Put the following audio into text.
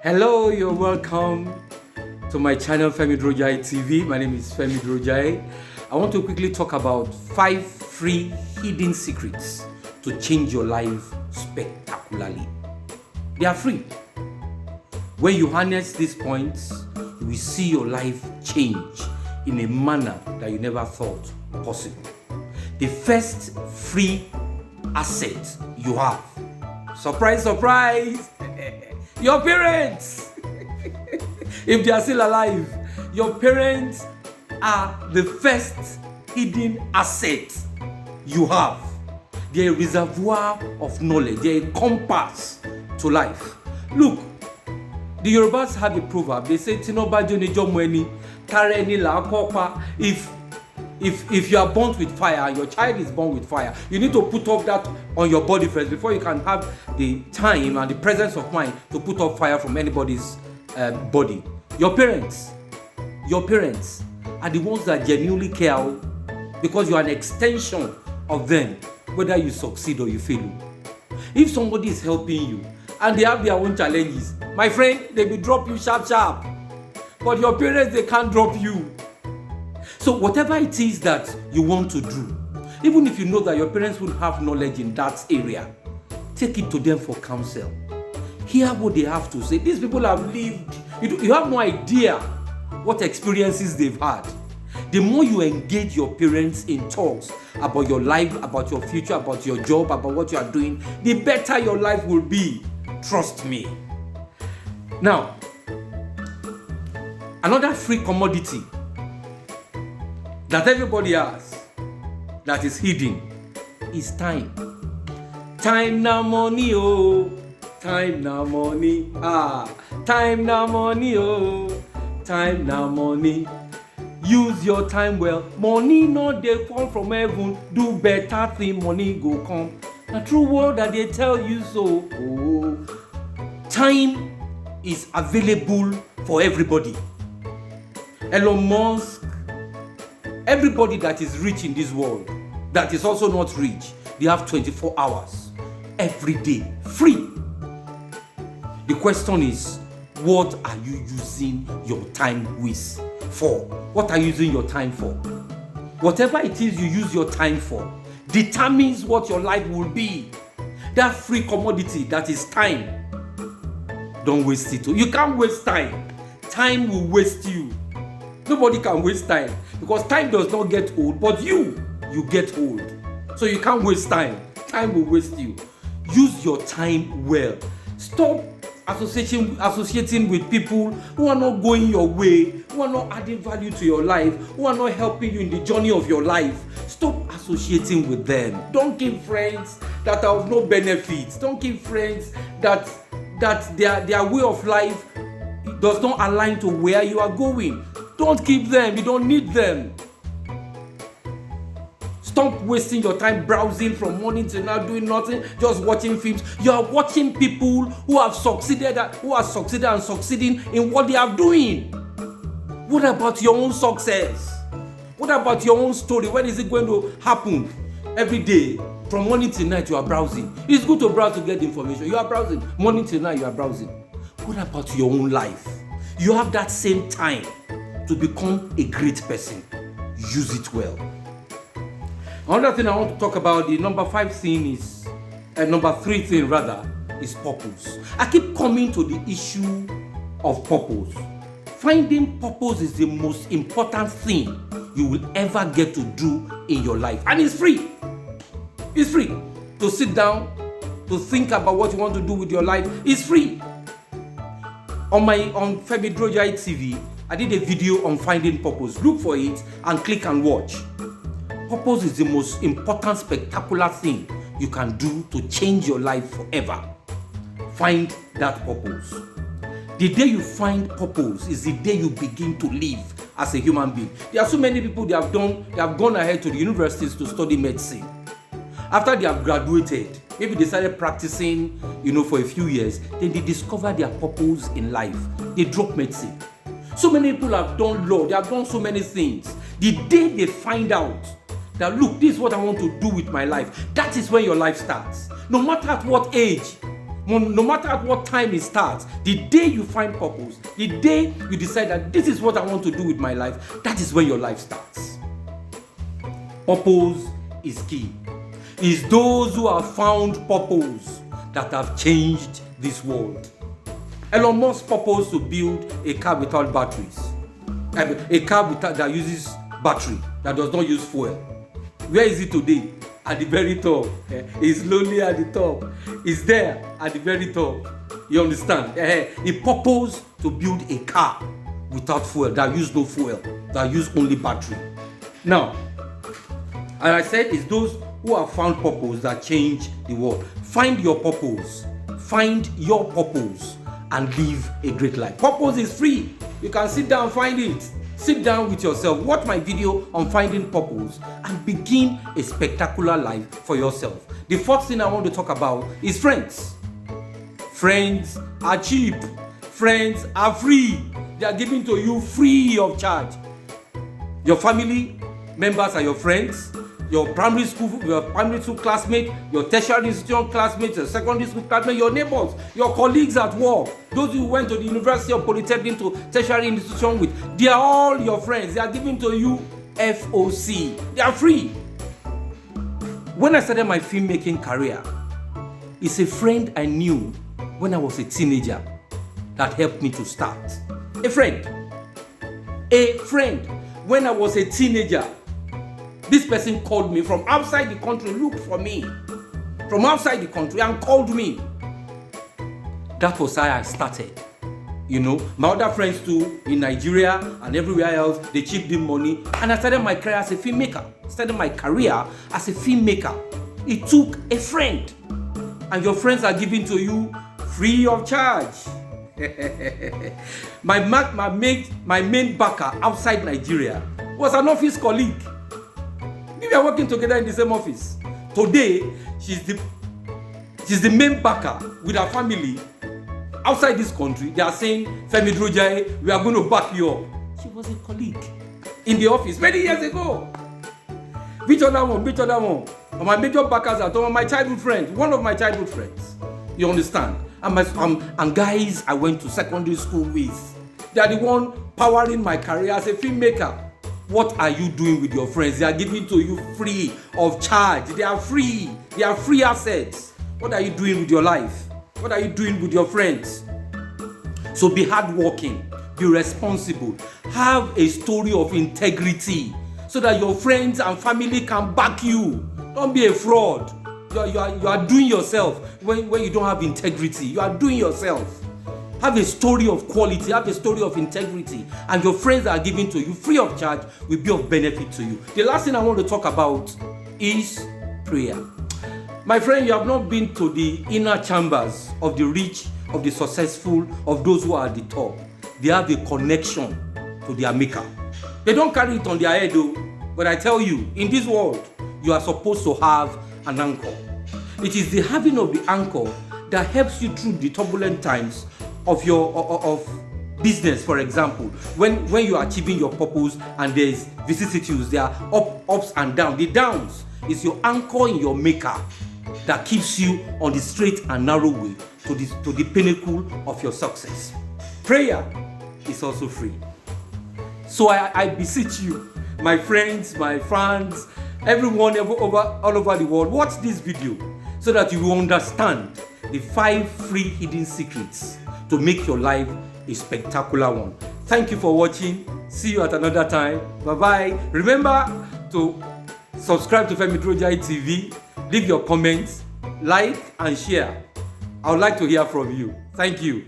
Hello, you're welcome to my channel Femi Durojaiye TV. My name is Femi Durojaiye. I want to quickly talk about 5 free hidden secrets to change your life spectacularly. They are free. When you harness these points, you will see your life change in a manner that you never thought possible. The first free asset you have, surprise, surprise, your parents. If they are still alive, your parents are the first hidden asset you have. They're a reservoir of knowledge. They're a compass to life. Look, the Yorubas have a proverb. They say, if you are born with fire and your child is born with fire, you need to put off that on your body first before you can have the time and the presence of mind to put off fire from anybody's body. Your parents are the ones that genuinely care, because you are an extension of them, whether you succeed or you fail. If somebody is helping you and they have their own challenges, my friend, they will drop you sharp. But your parents, they can't drop you. So whatever it is that you want to do, even if you know that your parents will have knowledge in that area, take it to them for counsel. Hear what they have to say. These people have lived. You have no idea what experiences they've had. The more you engage your parents in talks about your life, about your future, about your job, about what you are doing, the better your life will be. Trust me. Now, another free commodity that everybody has, that is hidden, is time. Time na money, oh. Time na money. Time na money, oh. Time na money. Use your time well. Money no dey come from heaven. Do better thing, money go come. Na true word that they tell you so. Oh. Time is available for everybody. Elon Musk, everybody that is rich in this world, that is also not rich, they have 24 hours every day, free. The question is, what are you using your time with for? What are you using your time for? Whatever it is you use your time for determines what your life will be. That free commodity that is time, don't waste it. You can't waste time. Time will waste you. Nobody can waste time, because time does not get old, but you get old. So you can't waste time. Time will waste you. Use your time well. Stop associating with people who are not going your way, who are not adding value to your life, who are not helping you in the journey of your life. Stop associating with them. Don't keep friends that are of no benefit. Don't keep friends that their way of life does not align to where you are going. Don't keep them. You don't need them. Stop wasting your time browsing from morning till now, doing nothing, just watching films. You are watching people who have succeeded and succeeding in what they are doing. What about your own success? What about your own story? When is it going to happen? Every day, from morning till night, you are browsing. It's good to browse to get information. You are browsing. Morning till night, you are browsing. What about your own life? You have that same time to become a great person. Use it well. Another thing I want to talk about, the number 3 thing is purpose. I keep coming to the issue of purpose. Finding purpose is the most important thing you will ever get to do in your life. And it's free. It's free to sit down, to think about what you want to do with your life. It's free. On Femi Durojaiye TV, I did a video on finding purpose. Look for it and click and watch. Purpose is the most important, spectacular thing you can do to change your life forever. Find that purpose. The day you find purpose is the day you begin to live as a human being. There are so many people they have gone ahead to the universities to study medicine. After they have graduated, maybe they started practicing, for a few years, then they discover their purpose in life. They drop medicine. So many people have done law, they have done so many things. The day they find out that, look, this is what I want to do with my life, that is when your life starts. No matter at what age, No matter at what time it starts, the day you find purpose, the day you decide that this is what I want to do with my life, that is when your life starts. Purpose is key. It's those who have found purpose that have changed this world. Elon Musk proposed to build a car without batteries. A car that uses battery, that does not use fuel. Where is it today? At the very top. It's lonely at the top. It's there at the very top. You understand? He proposed to build a car without fuel, that use no fuel, that use only battery. Now, as I said, it's those who have found purpose that change the world. Find your purpose. Find your purpose and live a great life. Purpose is free. You can sit down and find it. Sit down with yourself, watch my video on finding purpose, and begin a spectacular life for yourself. The fourth thing I want to talk about is friends. Friends are cheap. Friends are free. They are given to you free of charge. Your family members are your friends. Your primary school classmates, your tertiary institution classmates, your secondary school classmates, your neighbors, your colleagues at work, those who went to the university or polytechnic to tertiary institution with, they are all your friends. They are given to you FOC. They are free. When I started my filmmaking career, it's a friend I knew when I was a teenager that helped me to start. A friend. When I was a teenager, this person called me from outside the country, looked for me from outside the country and called me. That was how I started. You know, my other friends too, in Nigeria and everywhere else, they chipped in money. And I started my career as a filmmaker. It took a friend. And your friends are given to you free of charge. My main backer outside Nigeria was an office colleague. We are working together in the same office. Today, she's the main backer with her family outside this country. They are saying, Femi Durojaiye, we are going to back you up. She was a colleague in the office many years ago. Which other one? My major backers are my childhood friends, one of my childhood friends. You understand? And guys I went to secondary school with. They are the one powering my career as a filmmaker. What are you doing with your friends? They are giving to you free of charge. They are free. They are free assets. What are you doing with your life? What are you doing with your friends? So be hardworking. Be responsible. Have a story of integrity so that your friends and family can back you. Don't be a fraud. You are doing yourself when you don't have integrity. You are doing yourself. Have a story of quality, have a story of integrity, and your friends are given to you free of charge will be of benefit to you. The last thing I want to talk about is prayer. My friend, you have not been to the inner chambers of the rich, of the successful, of those who are at the top. They have a connection to their maker. They don't carry it on their head though, but I tell you, in this world, you are supposed to have an anchor. It is the having of the anchor that helps you through the turbulent times of your business. For example, when you are achieving your purpose and there's vicissitudes, there are ups and downs. The downs is your anchor in your maker that keeps you on the straight and narrow way to the pinnacle of your success. Prayer is also free. So I beseech you, my friends, my fans, everyone all over the world, watch this video so that you will understand the 5 free hidden secrets to make your life a spectacular one. Thank you for watching. See you at another time. Bye-bye. Remember to subscribe to Femi Durojaiye TV. Leave your comments, like and share. I would like to hear from you. Thank you.